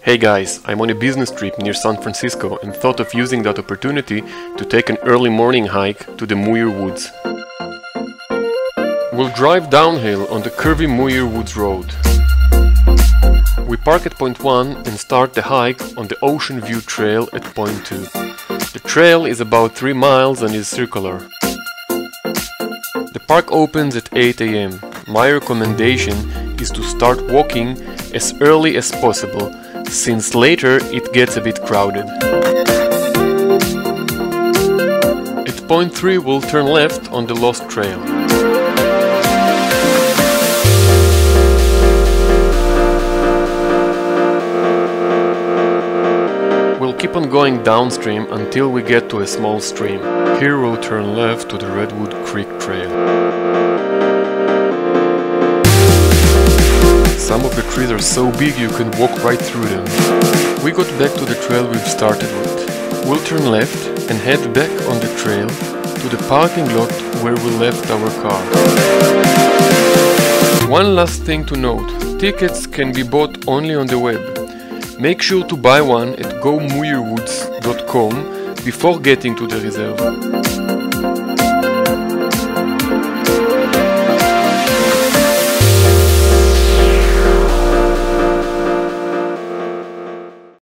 Hey guys, I'm on a business trip near San Francisco and thought of using that opportunity to take an early morning hike to the Muir Woods. We'll drive downhill on the curvy Muir Woods Road. We park at point 1 and start the hike on the Ocean View Trail at point 2. The trail is about 3 miles and is circular. The park opens at 8 AM. My recommendation is to start walking as early as possible, since later it gets a bit crowded. At point 3 we'll turn left on the Lost Trail. We'll keep on going downstream until we get to a small stream. Here we'll turn left to the Redwood Creek Trail. Some of the trees are so big you can walk right through them. We got back to the trail we've started with. We'll turn left and head back on the trail to the parking lot where we left our car. One last thing to note, tickets can be bought only on the web. Make sure to buy one at gomuirwoods.com before getting to the reserve.